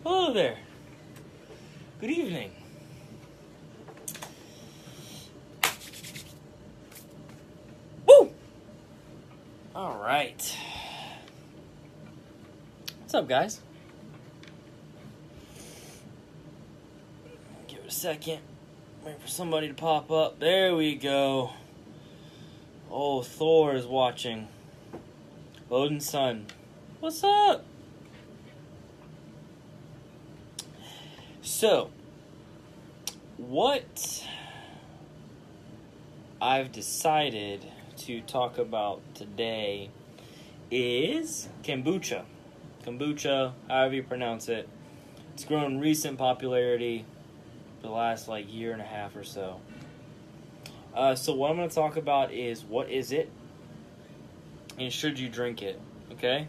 Hello there. Good evening. Woo! All right. What's up, guys? Give it a second. Wait for somebody to pop up. There we go. Oh, Thor is watching. Odin's son. What's up? So, what I've decided to talk about today is kombucha. Kombucha, however you pronounce it. It's grown recent popularity for the last year and a half or so. So what I'm going to talk about is what is it and should you drink it, okay?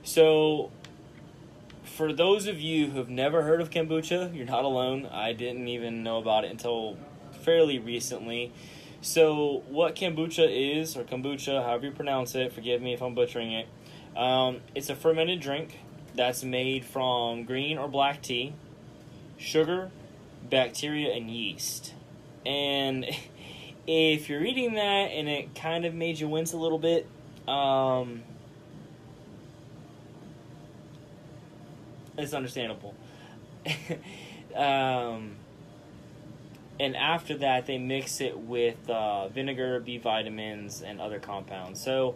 So, for those of you who have never heard of kombucha, you're not alone. I didn't even know about it until fairly recently. So, what kombucha is, or kombucha, however you pronounce it, forgive me if I'm butchering it, it's a fermented drink that's made from green or black tea, sugar, bacteria, and yeast. And if you're eating that and it kind of made you wince a little bit, it's understandable. And after that, they mix it with vinegar, B vitamins, and other compounds. So,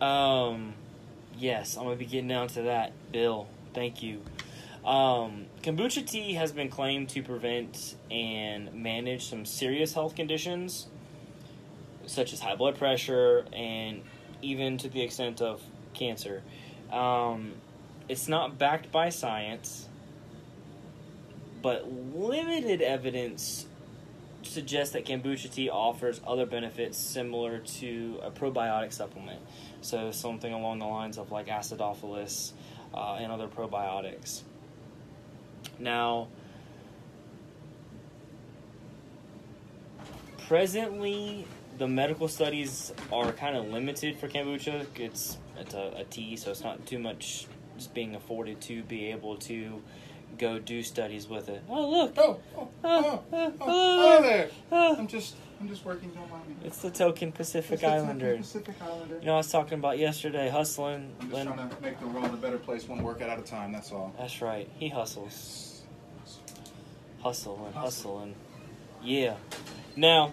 yes, I'm going to be getting down to that, Bill. Thank you. Kombucha tea has been claimed to prevent and manage some serious health conditions, such as high blood pressure, and even to the extent of cancer. It's not backed by science, but limited evidence suggests that kombucha tea offers other benefits similar to a probiotic supplement. So something along the lines of acidophilus and other probiotics. Now, presently, the medical studies are kind of limited for kombucha. It's a tea, so it's not too much just being afforded to be able to go do studies with it. Oh, look! Hello there! I'm just working, don't mind me. It's the token Pacific Islander. You know, I was talking about yesterday, hustling. I'm just trying to make the world a better place, one workout at a time, that's all. That's right. He hustles. Hustling. Yeah. Now,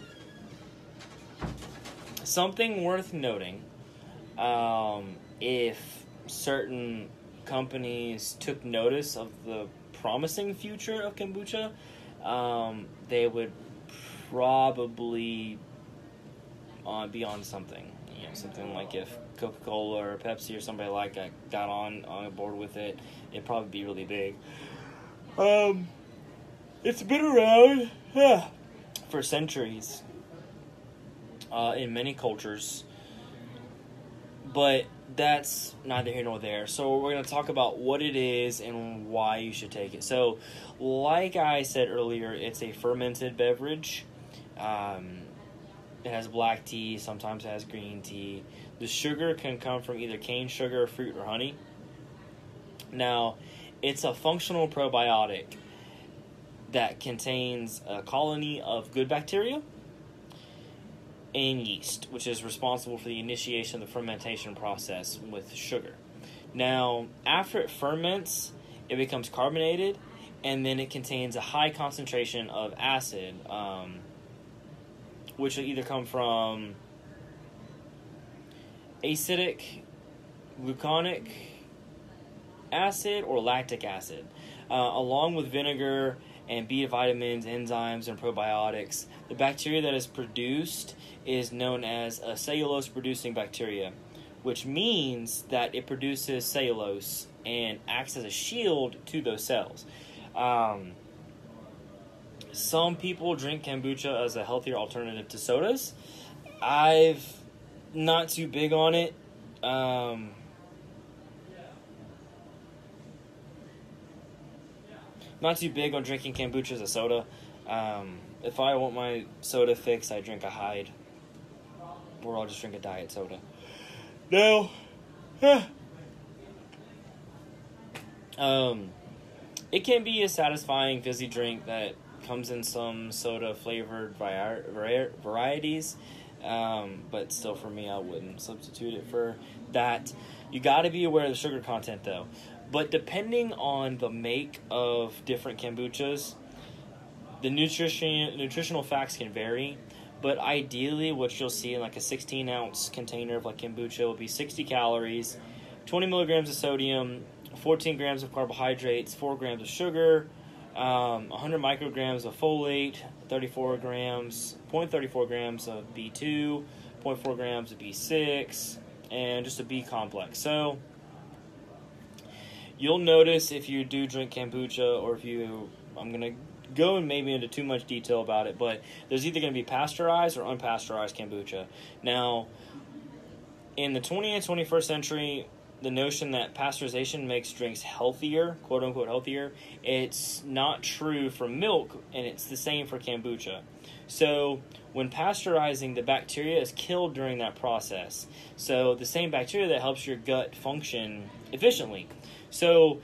something worth noting, if certain companies took notice of the promising future of kombucha, they would probably be on something. You know, something like if Coca-Cola or Pepsi or somebody like that got on board with it, it'd probably be really big. It's been around for centuries in many cultures, but that's neither here nor there. So we're going to talk about what it is and why you should take it. So, like I said earlier, it's a fermented beverage. It has black tea, sometimes it has green tea. The sugar can come from either cane sugar, fruit, or honey. Now, it's a functional probiotic that contains a colony of good bacteria and yeast, which is responsible for the initiation of the fermentation process with sugar. Now, after it ferments, it becomes carbonated, and then it contains a high concentration of acid, which will either come from acidic, gluconic acid, or lactic acid, along with vinegar and B vitamins, enzymes, and probiotics. The bacteria that is produced is known as a cellulose-producing bacteria, which means that it produces cellulose and acts as a shield to those cells. Some people drink kombucha as a healthier alternative to sodas. I've not too big on it. Not too big on drinking kombucha as a soda. If I want my soda fix, I drink a Hyde. Or I'll just drink a diet soda. Now, It can be a satisfying fizzy drink that comes in some soda flavored varieties, but still for me, I wouldn't substitute it for that. You got to be aware of the sugar content though. But depending on the make of different kombuchas, the nutritional facts can vary. But ideally, what you'll see in like a 16-ounce container of like kombucha will be 60 calories, 20 milligrams of sodium, 14 grams of carbohydrates, 4 grams of sugar, 100 micrograms of folate, 0.34 grams of B2, 0.4 grams of B6, and just a B complex. So you'll notice if you do drink kombucha, or if you, I'm going to go maybe into too much detail about it, but there's either going to be pasteurized or unpasteurized kombucha. Now, in the 20th and 21st century, the notion that pasteurization makes drinks healthier, quote unquote healthier, it's not true for milk, and it's the same for kombucha. So when pasteurizing, the bacteria is killed during that process. So the same bacteria that helps your gut function efficiently. So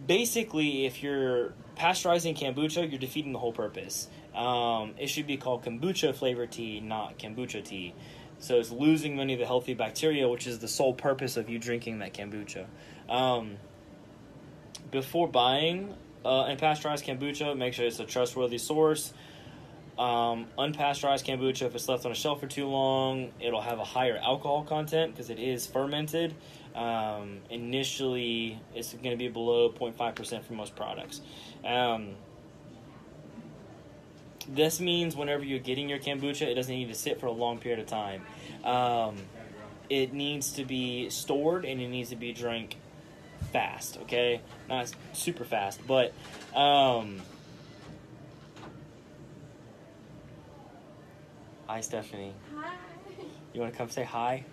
basically, if you're pasteurizing kombucha, you're defeating the whole purpose. It should be called kombucha flavored tea, not kombucha tea. So it's losing many of the healthy bacteria, which is the sole purpose of you drinking that kombucha. Before buying unpasteurized kombucha, make sure it's a trustworthy source. Unpasteurized kombucha, if it's left on a shelf for too long, it'll have a higher alcohol content because it is fermented. Initially, it's going to be below 0.5% for most products. This means whenever you're getting your kombucha, it doesn't need to sit for a long period of time. It needs to be stored, and it needs to be drank fast, okay? Not super fast, but hi, Stephanie. Hi. You want to come say hi?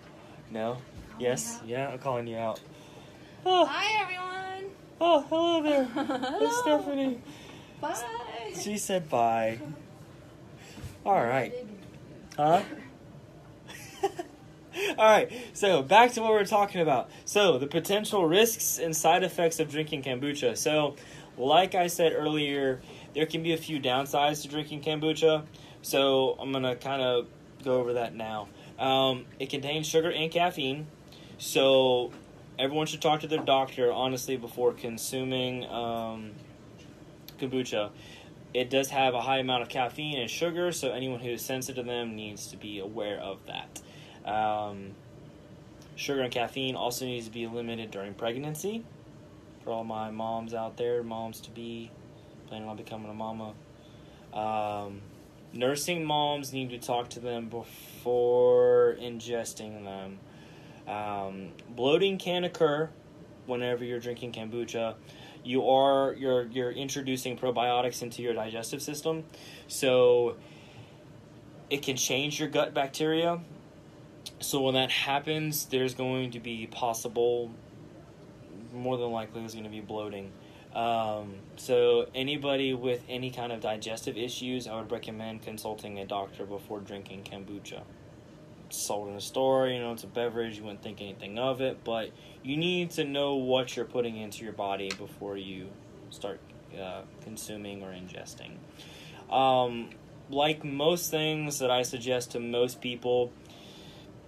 No? Yes? Yeah, I'm calling you out. Oh. Hi, everyone. Oh, hello there. Hello. It's Stephanie. Bye. She said bye. All right. Huh? All right. So back to what we're talking about. So the potential risks and side effects of drinking kombucha. So, like I said earlier, there can be a few downsides to drinking kombucha. So I'm gonna kind of go over that now. It contains sugar and caffeine. So everyone should talk to their doctor, honestly, before consuming kombucha. It does have a high amount of caffeine and sugar, so anyone who is sensitive to them needs to be aware of that. Sugar and caffeine also needs to be limited during pregnancy. For all my moms out there, moms-to-be, planning on becoming a mama. Nursing moms need to talk to them before ingesting them. Bloating can occur whenever you're drinking kombucha. You're introducing probiotics into your digestive system, so it can change your gut bacteria. So when that happens, there's going to be more than likely there's going to be bloating. So anybody with any kind of digestive issues, I would recommend consulting a doctor before drinking kombucha. It's sold in a store, it's a beverage, you wouldn't think anything of it, but you need to know what you're putting into your body before you start consuming or ingesting. Like most things that I suggest to most people,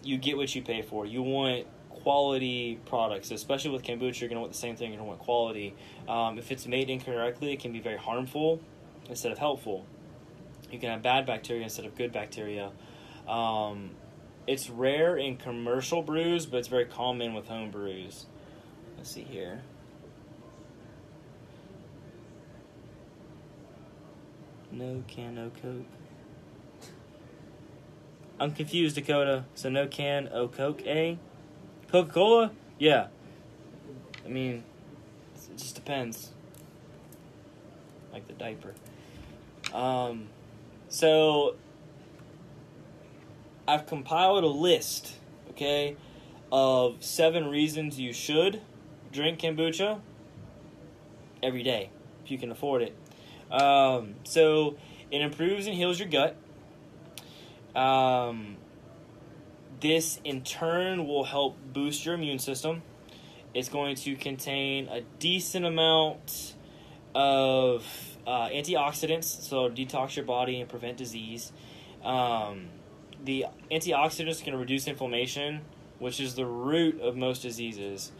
you get what you pay for. You want quality products, especially with kombucha. You're going to want the same thing. You're going to want quality. If it's made incorrectly, it can be very harmful instead of helpful. You can have bad bacteria instead of good bacteria. It's rare in commercial brews, but it's very common with home brews. Let's see here. No can, no Coke. I'm confused, Dakota. So no can, oh Coke, eh? Coca-Cola? Yeah. I mean, it just depends. Like the diaper. So I've compiled a list, okay, of 7 reasons you should drink kombucha every day, if you can afford it. So it improves and heals your gut. This, in turn, will help boost your immune system. It's going to contain a decent amount of antioxidants, so detox your body and prevent disease. The antioxidants can reduce inflammation, which is the root of most diseases.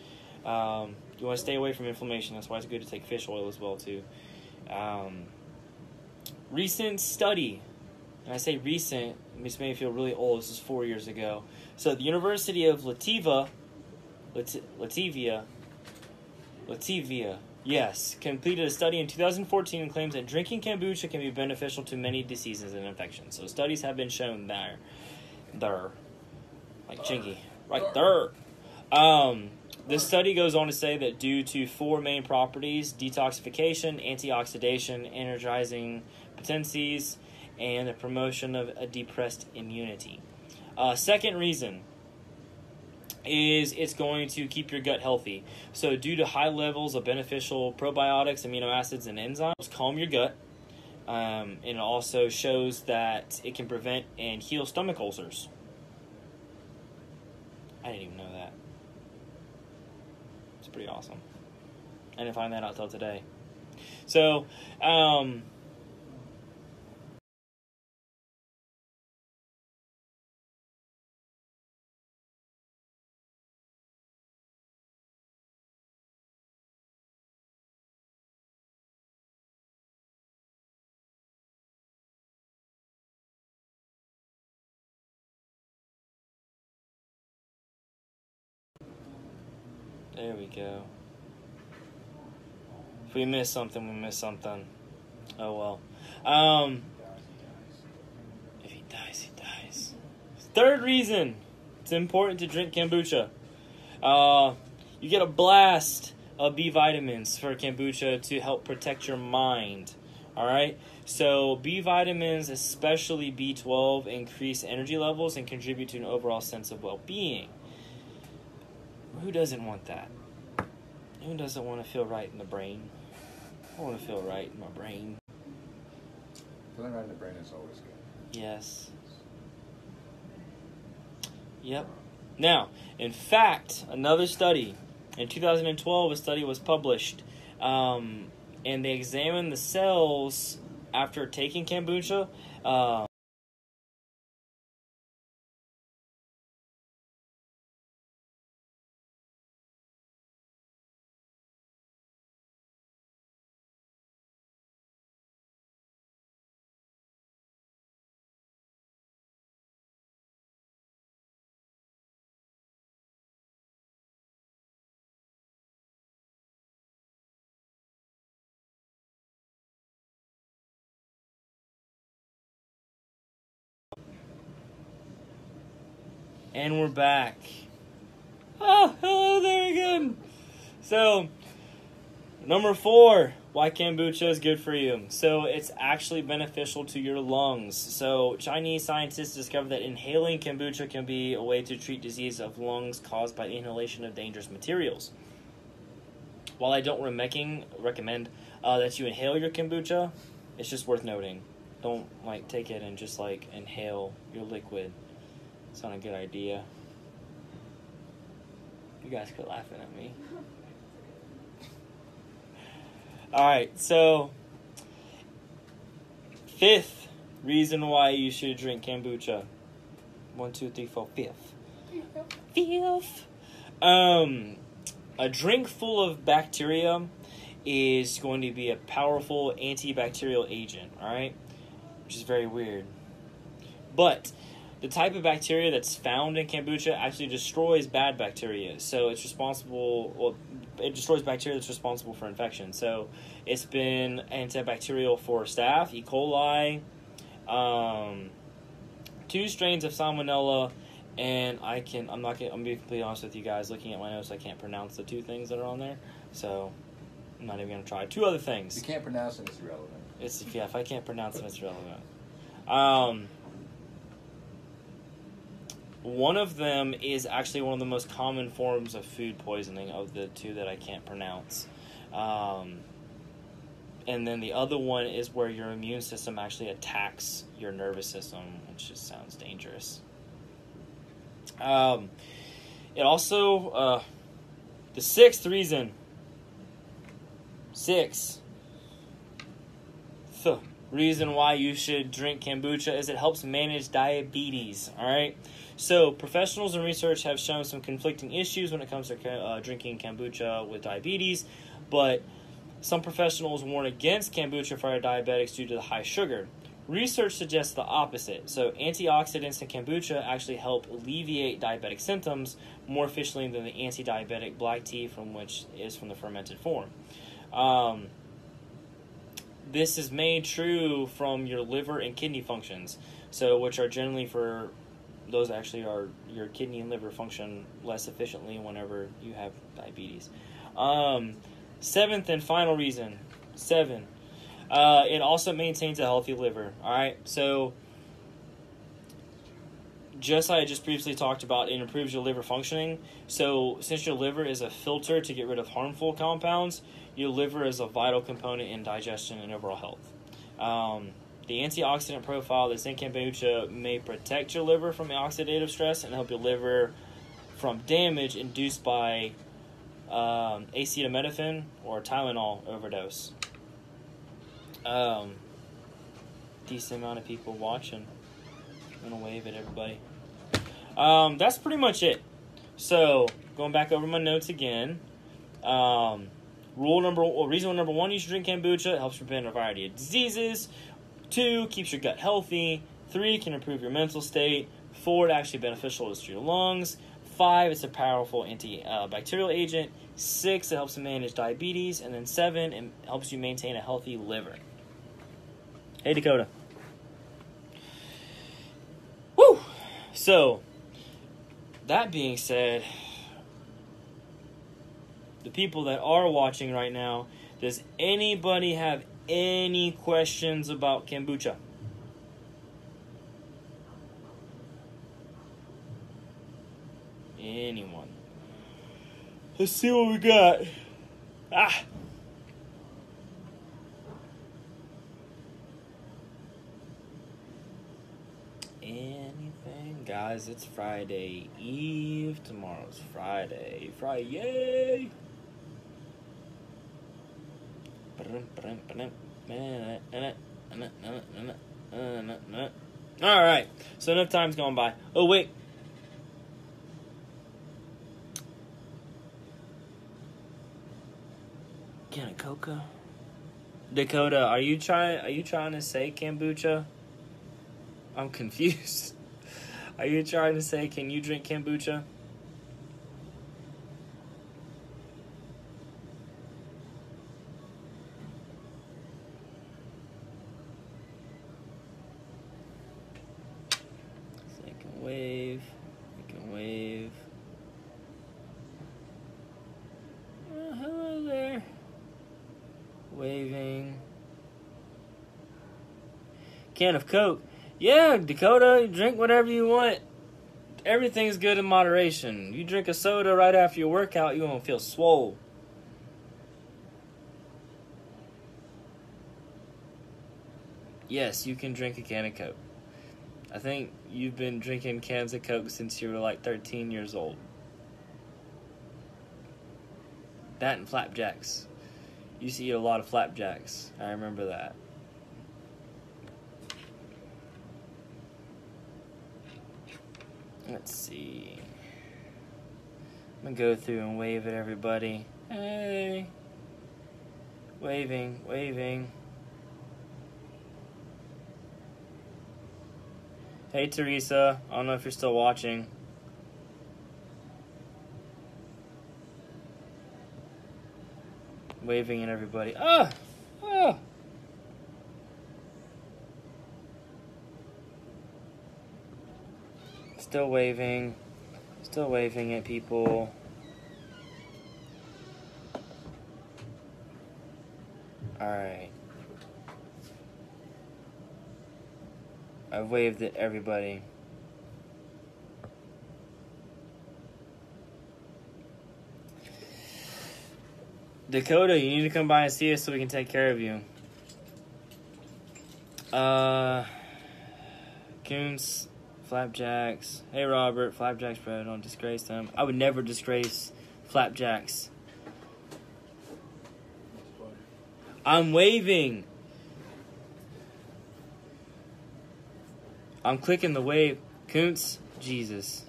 You want to stay away from inflammation. That's why it's good to take fish oil as well, too. Recent study, and I say recent, it makes me feel really old. This is 4 years ago. So the University of Latvia, yes, completed a study in 2014 and claims that drinking kombucha can be beneficial to many diseases and infections. So studies have been shown there, like Chinky, right there. This study goes on to say that due to 4 main properties: detoxification, antioxidation, energizing potencies, and the promotion of a depressed immunity. Second reason is it's going to keep your gut healthy. So due to high levels of beneficial probiotics, amino acids, and enzymes, calm your gut. And it also shows that it can prevent and heal stomach ulcers. I didn't even know that. It's pretty awesome. I didn't find that out till today. So, there we go. If we miss something, we miss something. Oh well. If he dies, he dies. Third reason it's important to drink kombucha. You get a blast of B vitamins for kombucha to help protect your mind. Alright? So B vitamins, especially B12, increase energy levels and contribute to an overall sense of well-being. Who doesn't want that? Who doesn't want to feel right in the brain? I want to feel right in my brain. Feeling right in the brain is always good. Yes. Yep. Now, in fact, another study. In 2012, a study was published. And they examined the cells after taking kombucha. And we're back. Oh, hello there again. So, number 4, why kombucha is good for you. So, it's actually beneficial to your lungs. So, Chinese scientists discovered that inhaling kombucha can be a way to treat disease of lungs caused by inhalation of dangerous materials. While I don't recommend that you inhale your kombucha, it's just worth noting. Don't, take it and just, inhale your liquid. It's not a good idea. You guys quit laughing at me. Alright, so 5th reason why you should drink kombucha. 1, 2, 3, 4, 5th. A drink full of bacteria is going to be a powerful antibacterial agent, alright? Which is very weird. But the type of bacteria that's found in kombucha actually destroys bad bacteria. So it destroys bacteria that's responsible for infection. So it's been antibacterial for staph, E. coli, 2 strains of salmonella, and I'm going to be completely honest with you guys. Looking at my notes, I can't pronounce the 2 things that are on there. So I'm not even going to try. 2 other things. If you can't pronounce it, it's irrelevant. If I can't pronounce it, it's irrelevant. One of them is actually one of the most common forms of food poisoning of the 2 that I can't pronounce. And then the other one is where your immune system actually attacks your nervous system, which just sounds dangerous. It also, The sixth reason. Reason why you should drink kombucha is it helps manage diabetes. All right. So professionals and research have shown some conflicting issues when it comes to drinking kombucha with diabetes, but some professionals warn against kombucha for diabetics due to the high sugar. Research suggests the opposite. So antioxidants in kombucha actually help alleviate diabetic symptoms more efficiently than the anti-diabetic black tea, from which is from the fermented form. This is made true from your liver and kidney functions, so which are generally for those actually are your kidney and liver function less efficiently whenever you have diabetes. Seventh and final reason. It also maintains a healthy liver. All right, so just I just previously talked about, it improves your liver functioning. So since your liver is a filter to get rid of harmful compounds, your liver is a vital component in digestion and overall health. The antioxidant profile that's in kombucha may protect your liver from oxidative stress and help your liver from damage induced by acetaminophen or Tylenol overdose. Decent amount of people watching. I'm gonna wave at everybody. That's pretty much it. So going back over my notes again. Reason number one, you should drink kombucha. It helps prevent a variety of diseases. 2, keeps your gut healthy. 3, can improve your mental state. 4, it actually beneficial to your lungs. 5, it's a powerful antibacterial agent. 6, it helps to manage diabetes. And then 7, it helps you maintain a healthy liver. Hey, Dakota. Woo! So, that being said, the people that are watching right now, does anybody have any questions about kombucha? Anyone? Let's see what we got. Anything? Guys, it's Friday Eve. Tomorrow's Friday. Friday! Alright, so enough time's gone by. Oh, wait. Can a coca? Dakota, are you trying to say kombucha? I'm confused. Are you trying to say, can you drink kombucha? Second wave. Oh, hello there. Waving. Can of Coke. Yeah, Dakota, drink whatever you want. Everything's good in moderation. You drink a soda right after your workout, you won't feel swole. Yes, you can drink a can of Coke. I think you've been drinking cans of Coke since you were like 13 years old. That and flapjacks. You used to eat a lot of flapjacks. I remember that. Let's see. I'm going to go through and wave at everybody. Hey. Waving. Hey, Teresa. I don't know if you're still watching. Waving at everybody. Ah! Still waving at people. Alright. I've waved at everybody. Dakota, you need to come by and see us so we can take care of you. Coons, flapjacks. Hey, Robert, flapjacks, bro. Don't disgrace them. I would never disgrace Flapjacks. I'm waving. I'm clicking the wave. Koontz, Jesus.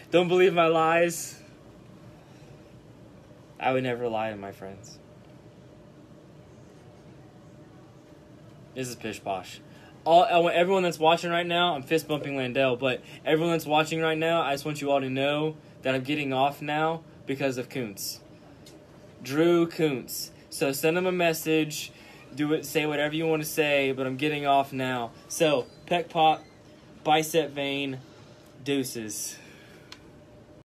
Don't believe my lies. I would never lie to my friends. This is pish posh. Everyone that's watching right now, I'm fist bumping Landell, but everyone that's watching right now, I just want you all to know that I'm getting off now because of Koontz. Drew Koontz. So send him a message, do it, say whatever you want to say, but I'm getting off now. So, pec pop, bicep vein, deuces.